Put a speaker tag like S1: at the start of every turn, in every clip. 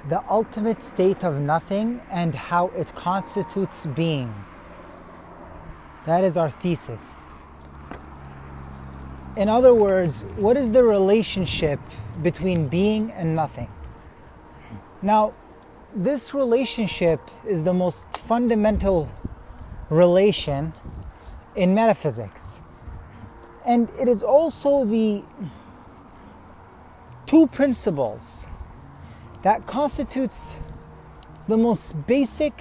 S1: the ultimate state of nothing and how it constitutes being. That is our thesis. In other words, what is the relationship between being and nothing? Now, this relationship is the most fundamental relation in metaphysics. And it is also the two principles that constitutes the most basic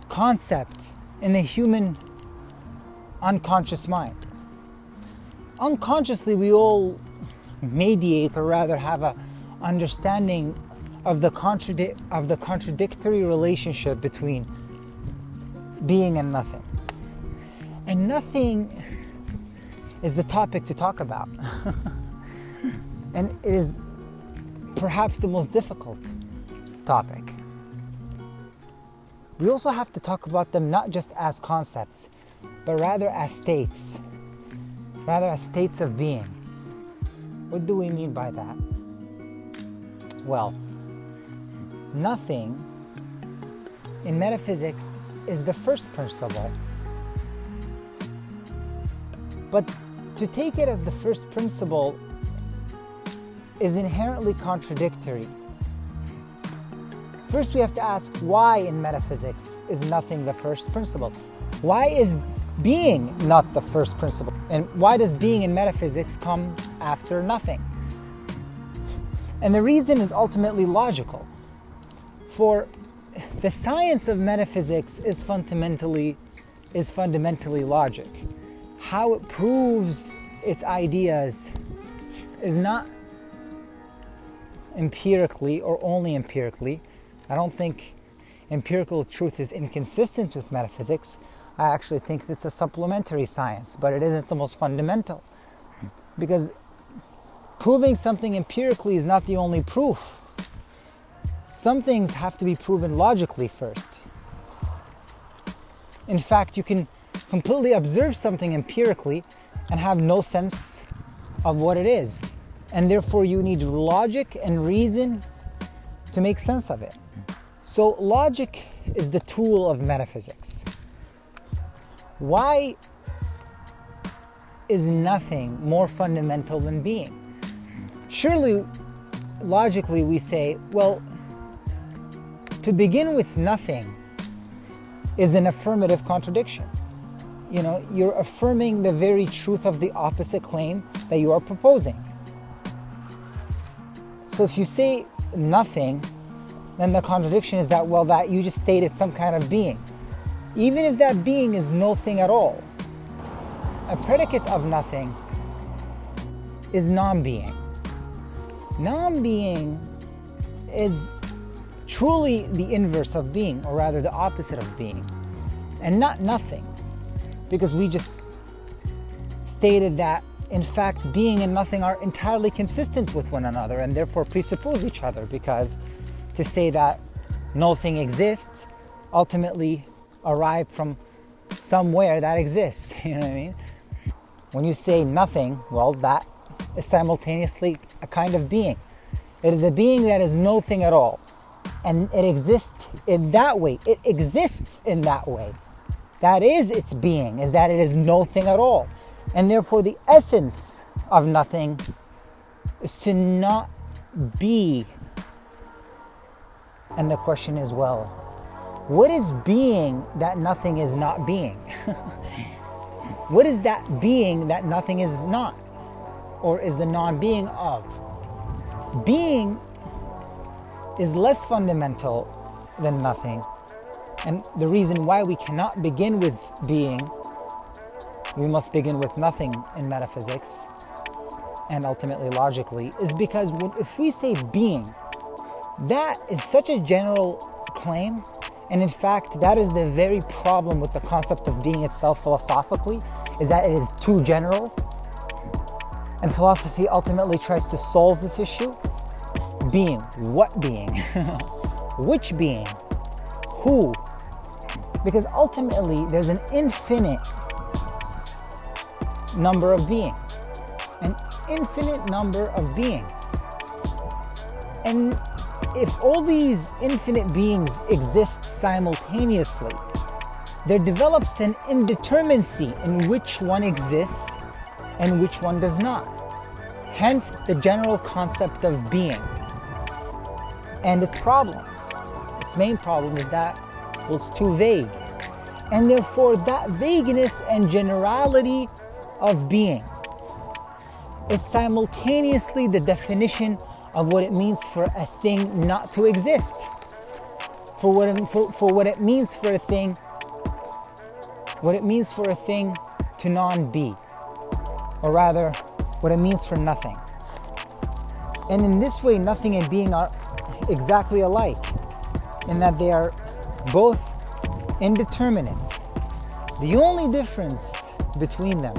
S1: concept in the human unconscious mind. Unconsciously, we all mediate, or rather have an understanding of the contradictory relationship between being and nothing. And nothing is the topic to talk about. And it is perhaps the most difficult topic. We also have to talk about them not just as concepts, but rather as states of being. What do we mean by that? Well, nothing in metaphysics is the first principle. But to take it as the first principle is inherently contradictory. First, we have to ask why in metaphysics is nothing the first principle? Why is being not the first principle? And why does being in metaphysics come after nothing? And the reason is ultimately logical. For the science of metaphysics is fundamentally logic. How it proves its ideas is not empirically or only empirically. I don't think empirical truth is inconsistent with metaphysics. I actually think it's a supplementary science, but it isn't the most fundamental. Because proving something empirically is not the only proof. Some things have to be proven logically first. In fact, you can completely observe something empirically and have no sense of what it is. And therefore you need logic and reason to make sense of it. So logic is the tool of metaphysics. Why is nothing more fundamental than being? Surely, logically we say, well, to begin with nothing is an affirmative contradiction. You're affirming the very truth of the opposite claim that you are proposing. So if you say nothing, then the contradiction is that, well, that you just stated some kind of being. Even if that being is no thing at all, a predicate of nothing is non-being. Non-being is truly the inverse of being, or rather the opposite of being, and not nothing, because we just stated that in fact being and nothing are entirely consistent with one another and therefore presuppose each other, because to say that no thing exists ultimately arrived from somewhere that exists. You know what I mean? When you say nothing, well, that is simultaneously a kind of being. It is a being that is no thing at all, and it exists in that way. It exists in that way. That is its being, is that it is no thing at all. And therefore the essence of nothing is to not be. And the question is, well, what is being that nothing is not being? What is that being that nothing is not, or is the non-being of? Being is less fundamental than nothing. And the reason why we cannot begin with being, we must begin with nothing in metaphysics, and ultimately logically, is because if we say being, that is such a general claim, and in fact that is the very problem with the concept of being itself philosophically, is that it is too general, and philosophy ultimately tries to solve this issue. Being, what being? Which being? Who? Because ultimately there's an infinite number of beings, an infinite number of beings, and if all these infinite beings exist simultaneously, there develops an indeterminacy in which one exists and which one does not. Hence the general concept of being and its problems. Its main problem is that, well, it's too vague. And therefore that vagueness and generality of being is simultaneously the definition of what it means for a thing not to exist. For what it means for a thing, what it means for a thing to non-be, or rather, what it means for nothing. And in this way, nothing and being are exactly alike, in that they are both indeterminate. The only difference between them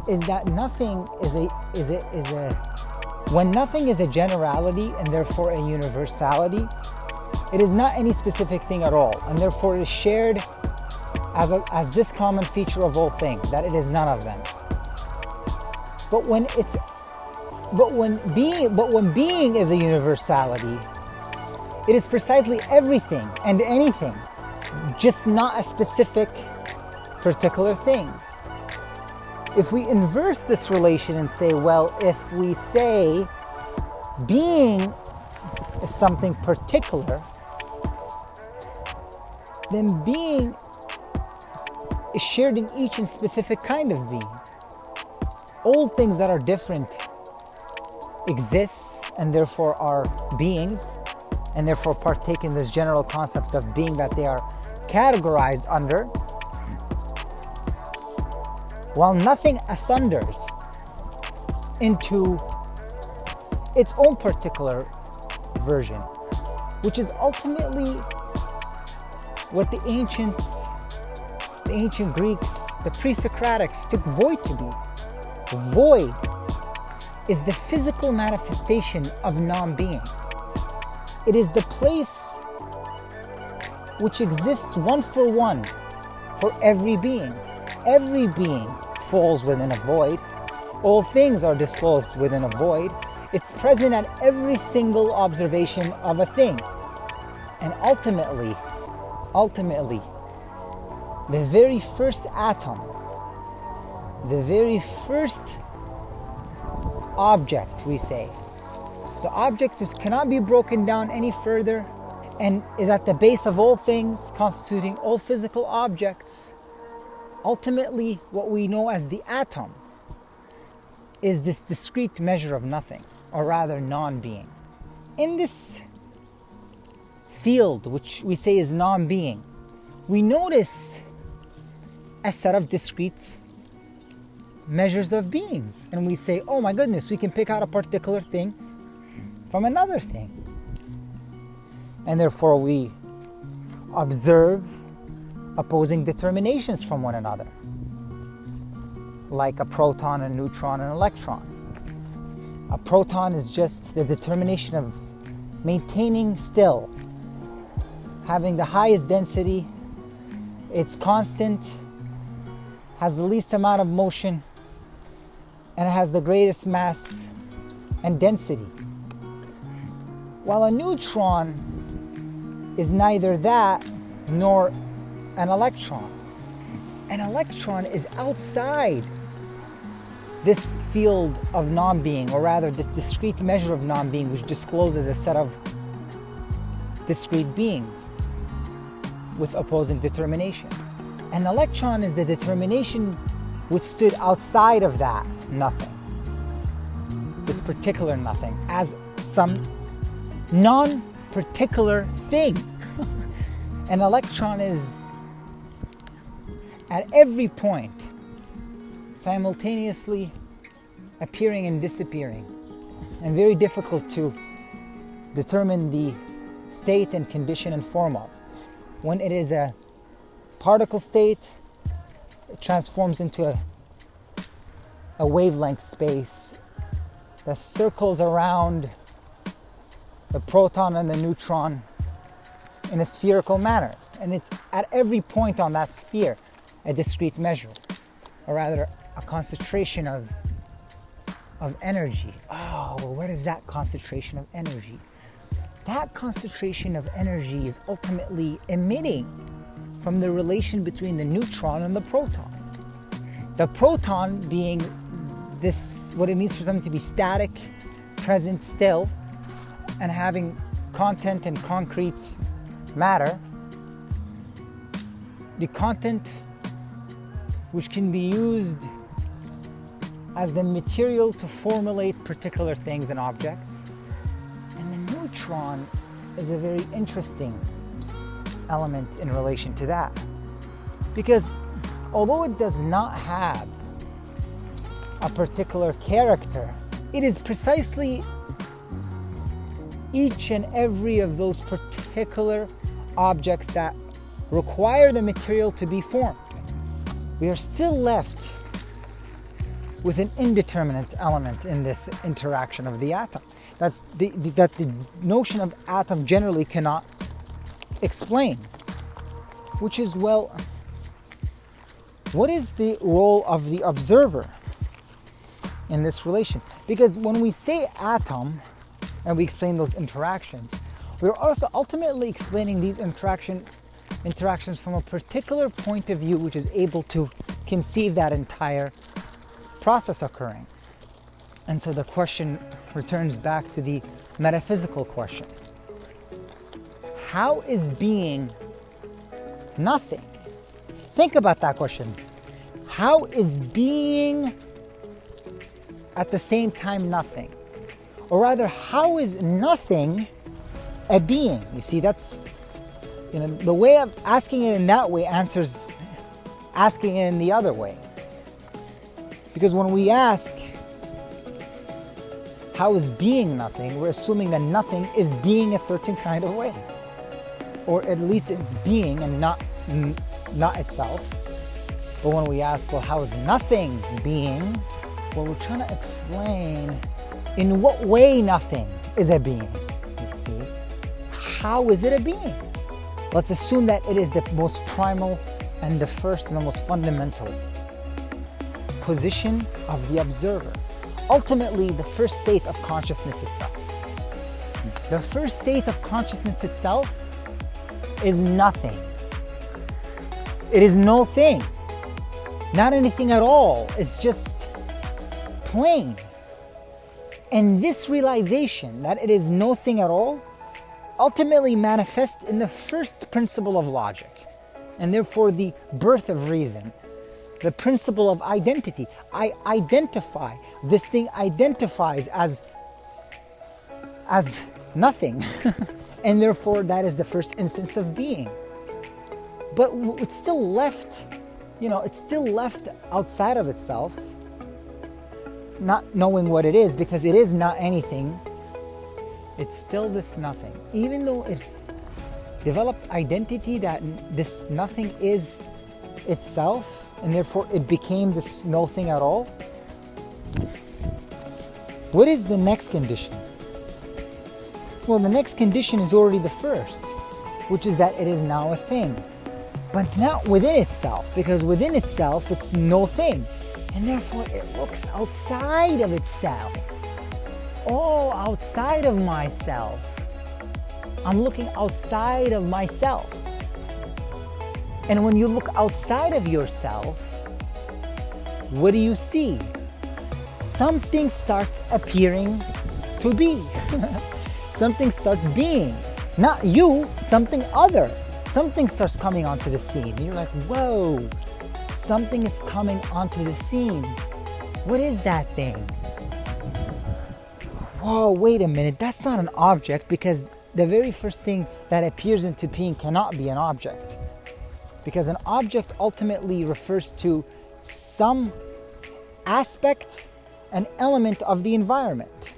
S1: is that nothing when nothing is a generality and therefore a universality, it is not any specific thing at all, and therefore it is shared as this common feature of all things, that it is none of them. But when being is a universality, it is precisely everything and anything, just not a specific particular thing. If we inverse this relation and say, well, if we say being is something particular, then being is shared in each and specific kind of being. All things that are different exist and therefore are beings, and therefore partake in this general concept of being that they are categorized under, while nothing asunders into its own particular version, which is ultimately what the ancient Greeks, the pre-Socratics, took void to be. Void is the physical manifestation of non-being. It is the place which exists one for one for every being. Every being falls within a void. All things are disclosed within a void. It's present at every single observation of a thing. And ultimately, the very first atom, the very first object, we say, the object which cannot be broken down any further and is at the base of all things, constituting all physical objects, ultimately what we know as the atom is this discrete measure of nothing, or rather non-being. In this field, which we say is non-being, we notice a set of discrete measures of beings, and we say, oh my goodness, we can pick out a particular thing from another thing, and therefore we observe opposing determinations from one another, like a proton, a neutron, and an electron. A proton is just the determination of maintaining still, having the highest density, it's constant, has the least amount of motion, and it has the greatest mass and density. While a neutron is neither that nor an electron. An electron is outside this field of non-being, or rather this discrete measure of non-being, which discloses a set of discrete beings with opposing determinations. An electron is the determination which stood outside of that nothing, this particular nothing, as some non-particular thing. An electron is at every point simultaneously appearing and disappearing, and very difficult to determine the state and condition and form of. When it is a particle state, it transforms into a wavelength space that circles around the proton and the neutron in a spherical manner, and it's at every point on that sphere a discrete measure, or rather a concentration of energy. Oh, well, what is that concentration of energy? that concentration of energy is ultimately emitting from the relation between the neutron and the proton. The proton being this, what it means for something to be static, present, still, and having content and concrete matter. The content which can be used as the material to formulate particular things and objects. And the neutron is a very interesting element in relation to that. Because although it does not have a particular character, it is precisely each and every of those particular objects that require the material to be formed. We are still left with an indeterminate element in this interaction of the atom that the notion of atom generally cannot explain, which is, well, what is the role of the observer in this relation? Because when we say atom and we explain those interactions, we're also ultimately explaining these interactions from a particular point of view which is able to conceive that entire process occurring. And so the question returns back to the metaphysical question. How is being nothing? Think about that question. How is being at the same time nothing? Or rather, how is nothing a being? You see, that's, the way of asking it in that way answers asking it in the other way. Because when we ask, how is being nothing, we're assuming that nothing is being a certain kind of way. Or at least it's being and not itself. But when we ask, well, how is nothing being? Well, we're trying to explain in what way nothing is a being, you see. How is it a being? Let's assume that it is the most primal and the first and the most fundamental position of the observer. Ultimately, the first state of consciousness itself. The first state of consciousness itself is nothing. It is no thing. Not anything at all. It's just plain. And this realization that it is no thing at all ultimately manifests in the first principle of logic, and therefore the birth of reason, the principle of identity. I identify. This thing identifies as nothing. And therefore that is the first instance of being. But it's still left, it's still left outside of itself, not knowing what it is, because it is not anything. It's still this nothing. Even though it developed identity that this nothing is itself, and therefore it became this no thing at all. What is the next condition? Well, the next condition is already the first, which is that it is now a thing. But not within itself, because within itself it's no thing. And therefore it looks outside of itself. Oh, outside of myself. I'm looking outside of myself. And when you look outside of yourself, what do you see? Something starts appearing to be. Something starts being. Not you, something other. Something starts coming onto the scene. You're like, whoa, something is coming onto the scene. What is that thing? Whoa, wait a minute, that's not an object, because the very first thing that appears into being cannot be an object. Because an object ultimately refers to some aspect, an element of the environment.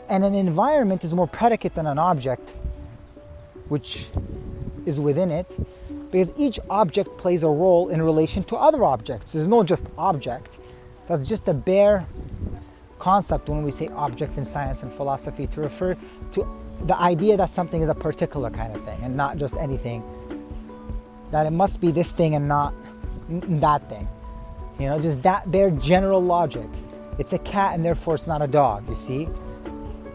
S1: And an environment is more predicate than an object, which is within it, because each object plays a role in relation to other objects. There's no just object. That's just a bare concept when we say object in science and philosophy, to refer to the idea that something is a particular kind of thing and not just anything. That it must be this thing and not that thing. Just that bare general logic. It's a cat and therefore it's not a dog, you see?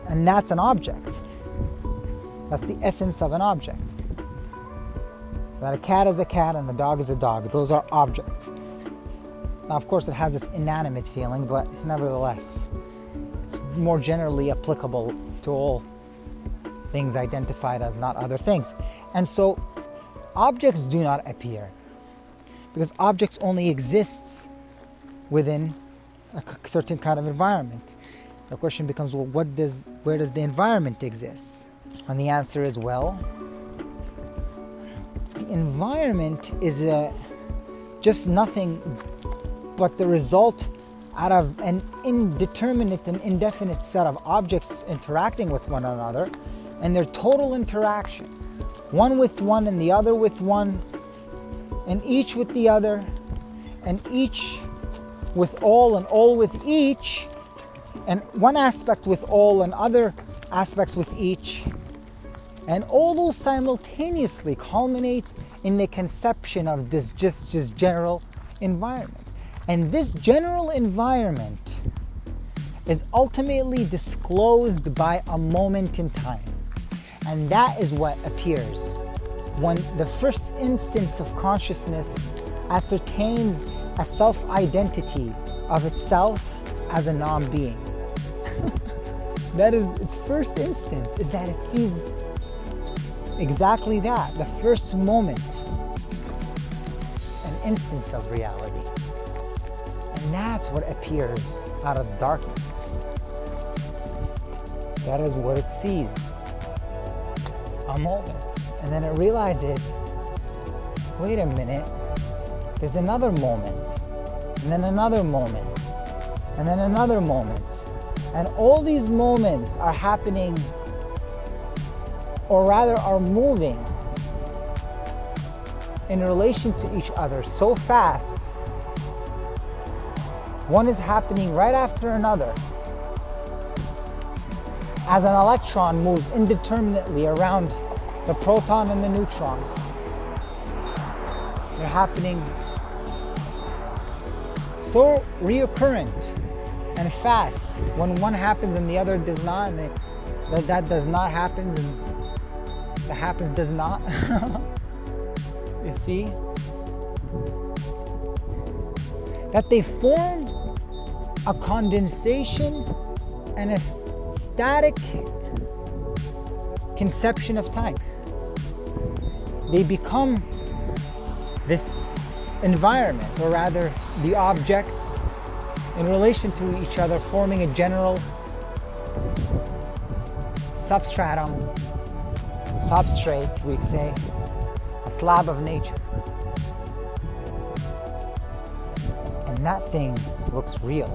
S1: And that's an object. That's the essence of an object. That a cat is a cat and a dog is a dog. Those are objects. Now, of course, it has this inanimate feeling, but nevertheless, it's more generally applicable to all things identified as not other things. And so, objects do not appear, because objects only exist within a certain kind of environment. The question becomes, well, where does the environment exist? And the answer is, well, the environment is just nothing but the result out of an indeterminate and indefinite set of objects interacting with one another, and their total interaction, one with one and the other with one, and each with the other, and each with all and all with each, and one aspect with all and other aspects with each, and all those simultaneously culminate in the conception of this just general environment. And this general environment is ultimately disclosed by a moment in time. And that is what appears when the first instance of consciousness ascertains a self-identity of itself as a non-being. That is its first instance, is that it sees exactly that, the first moment, an instance of reality. And that's what appears out of darkness. That is what it sees. A moment. And then it realizes, wait a minute, there's another moment, and then another moment, and then another moment. And all these moments are happening, or rather are moving in relation to each other so fast. One is happening right after another. As an electron moves indeterminately around the proton and the neutron, they're happening so reoccurrent and fast. When one happens and the other does not, and that does not happen and that happens does not. You see? That they form a condensation and a static conception of time. They become this environment, or rather the objects in relation to each other, forming a general substrate, we say, a slab of nature. And that thing looks real.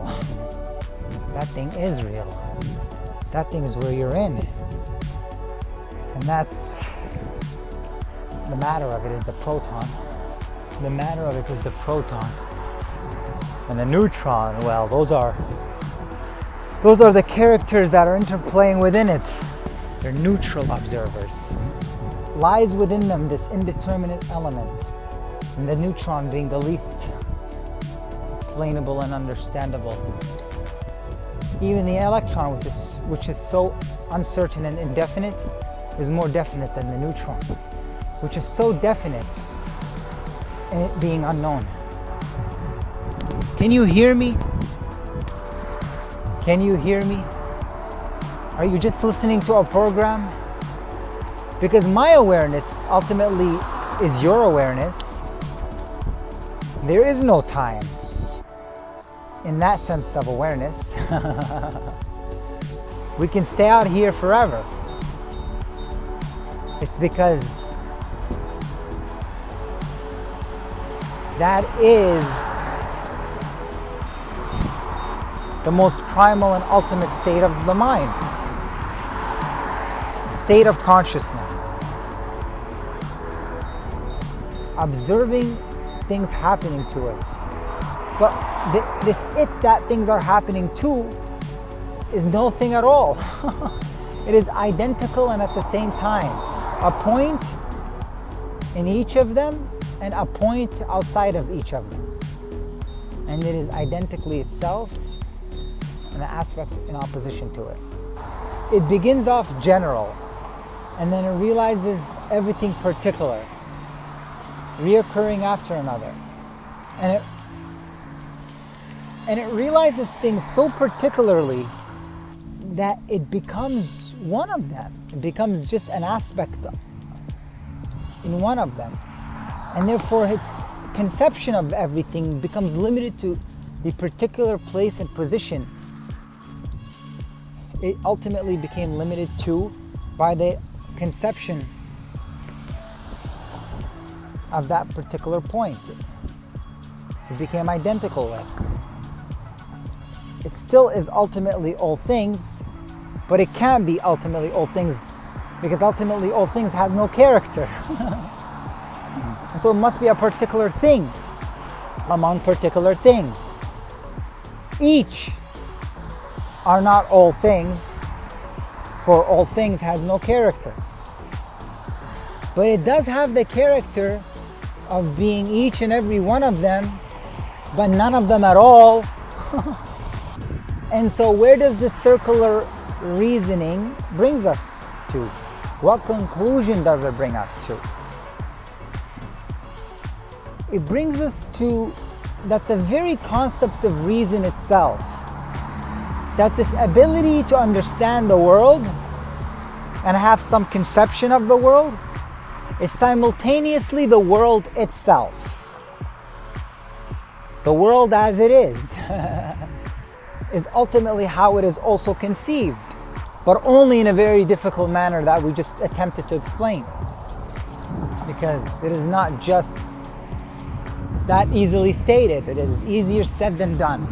S1: That thing is real. That thing is where you're in. And that's the matter of it, is the proton. The matter of it is the proton. And the neutron, well, those are the characters that are interplaying within it. They're neutral observers. Lies within them this indeterminate element, and the neutron being the least explainable and understandable. Even the electron, which is so uncertain and indefinite, is more definite than the neutron, which is so definite in it being unknown. Can you hear me? Can you hear me? Are you just listening to a program? Because my awareness ultimately is your awareness. There is no time in that sense of awareness. We can stay out here forever. It's because that is the most primal and ultimate state of the mind, state of consciousness. Observing things happening to it. But this it that things are happening to is no thing at all. It is identical and at the same time a point in each of them and a point outside of each of them. And it is identically itself and the aspects in opposition to it. It begins off general, and then it realizes everything particular, reoccurring after another. And it realizes things so particularly that it becomes one of them. It becomes just an aspect in one of them. And therefore its conception of everything becomes limited to the particular place and position it ultimately became limited to by the conception of that particular point. It became identical with. It still is ultimately all things, but it can't be ultimately all things because ultimately all things has no character. And so it must be a particular thing among particular things. Each are not all things, for all things has no character. But it does have the character of being each and every one of them, but none of them at all. And so where does this circular reasoning brings us to? What conclusion does it bring us to? It brings us to that the very concept of reason itself, that this ability to understand the world and have some conception of the world is simultaneously the world itself. The world as it is ultimately how it is also conceived, but only in a very difficult manner that we just attempted to explain. Because it is not just that easily stated. It is easier said than done.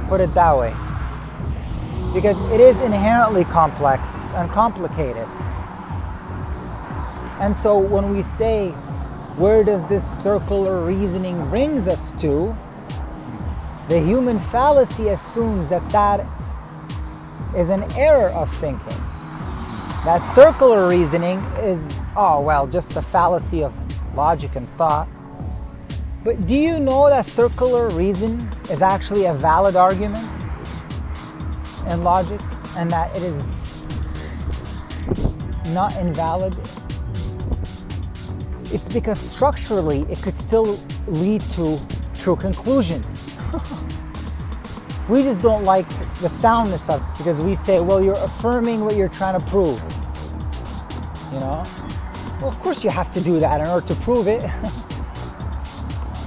S1: Put it that way. Because it is inherently complex and complicated. And so when we say, where does this circular reasoning brings us to? The human fallacy assumes that that is an error of thinking. That circular reasoning is, just a fallacy of logic and thought. But do you know that circular reason is actually a valid argument in logic, and that it is not invalid? It's because structurally it could still lead to true conclusions. We just don't like the soundness of it because we say, well, you're affirming what you're trying to prove. You know? Well, of course you have to do that in order to prove it.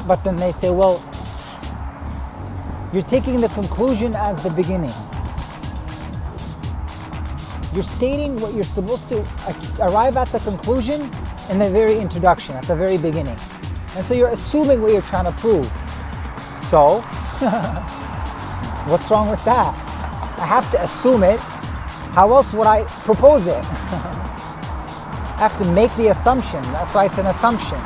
S1: But then they say, well, you're taking the conclusion as the beginning. You're stating what you're supposed to arrive at the conclusion in the very introduction, at the very beginning. And so you're assuming what you're trying to prove. So, what's wrong with that? I have to assume it. How else would I propose it? I have to make the assumption. That's why it's an assumption.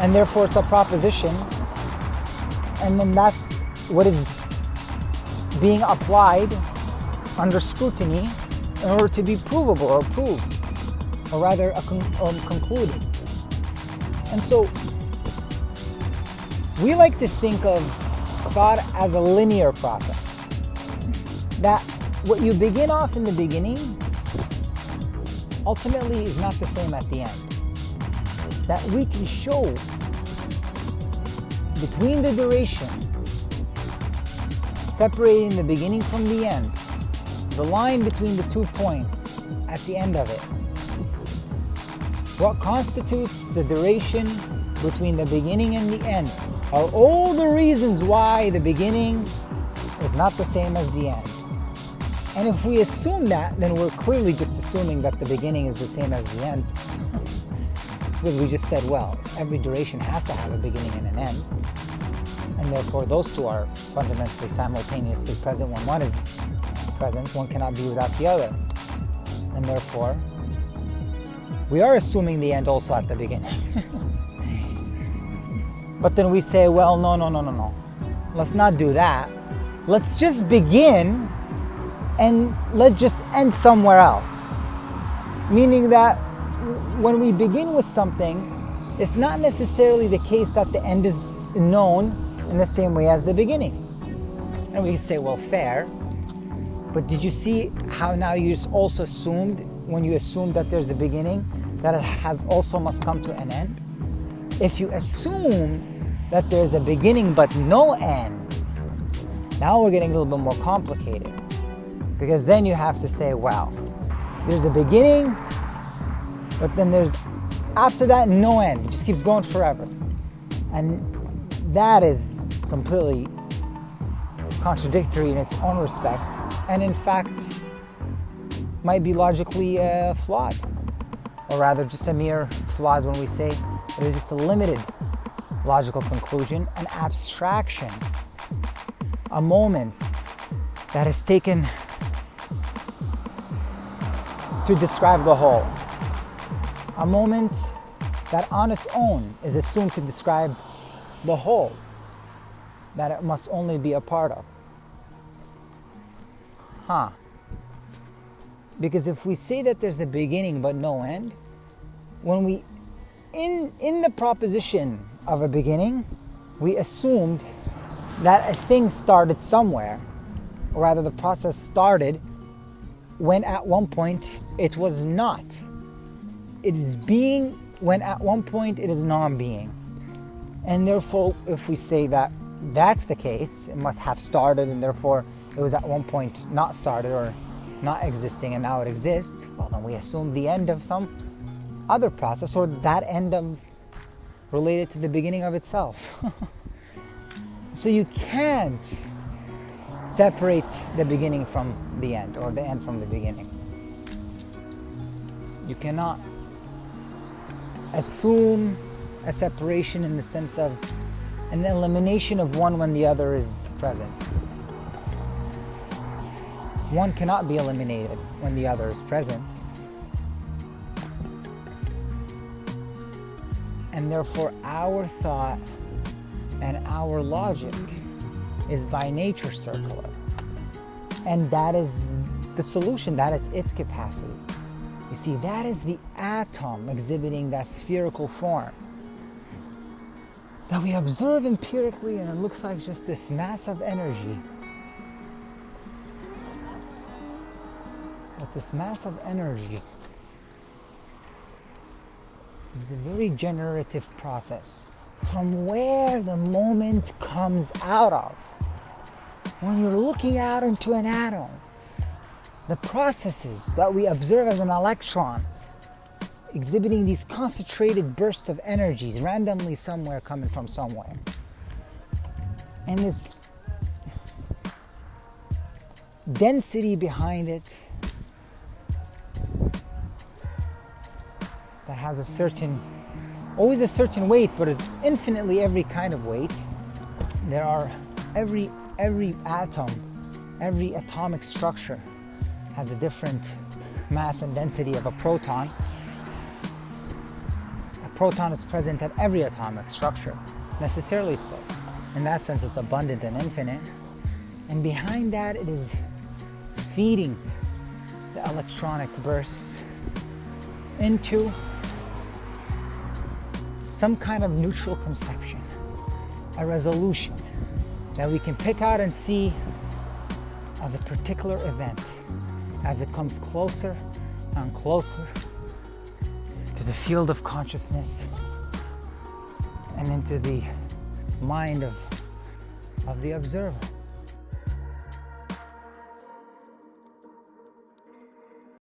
S1: And therefore it's a proposition. And then that's what is being applied under scrutiny in order to be provable or proved, or rather concluded. And so we like to think of thought as a linear process. That what you begin off in the beginning ultimately is not the same at the end. That we can show between the duration, separating the beginning from the end, the line between the 2 points at the end of it. What constitutes the duration between the beginning and the end are all the reasons why the beginning is not the same as the end. And if we assume that, then we're clearly just assuming that the beginning is the same as the end. Because we just said, well, every duration has to have a beginning and an end. And therefore those two are fundamentally simultaneously present. When one is present, one cannot be without the other. And therefore, we are assuming the end also at the beginning. But then we say, well, no. Let's not do that. Let's just begin and let's just end somewhere else. Meaning that when we begin with something, it's not necessarily the case that the end is known in the same way as the beginning. And we say, well, fair. But did you see how now you just also assumed, when you assumed that there's a beginning, that it has also must come to an end? If you assume that there's a beginning but no end, now we're getting a little bit more complicated. Because then you have to say, wow, there's a beginning, but then there's, after that, no end. It just keeps going forever. And that is completely contradictory in its own respect. And in fact, might be logically flawed. Or rather, just a mere flawed when we say it is just a limited logical conclusion, an abstraction, a moment that is taken to describe the whole. A moment that on its own is assumed to describe the whole that it must only be a part of. Because if we say that there's a beginning but no end, when we, in the proposition of a beginning, we assumed that a thing started somewhere, or rather the process started when at one point it was not. It is being when at one point it is non-being. And therefore, if we say that that's the case, it must have started and therefore it was at one point not started or not existing and now it exists, well then we assume the end of some other process, or that end of related to the beginning of itself. So you can't separate the beginning from the end, or the end from the beginning. You cannot assume a separation in the sense of an elimination of one when the other is present. One cannot be eliminated when the other is present. And therefore our thought and our logic is by nature circular. And that is the solution, that is its capacity. You see, that is the atom exhibiting that spherical form that we observe empirically, and it looks like just this mass of energy. But this mass of energy is the very generative process from where the moment comes out of. When you're looking out into an atom, the processes that we observe as an electron exhibiting these concentrated bursts of energies randomly somewhere coming from somewhere. And this density behind it that has always a certain weight, but is infinitely every kind of weight. There are every atom, every atomic structure has a different mass and density of a proton. A proton is present at every atomic structure, necessarily so. In that sense, it's abundant and infinite. And behind that, it is feeding the electronic bursts into some kind of neutral conception, a resolution that we can pick out and see as a particular event as it comes closer and closer to the field of consciousness and into the mind of the observer.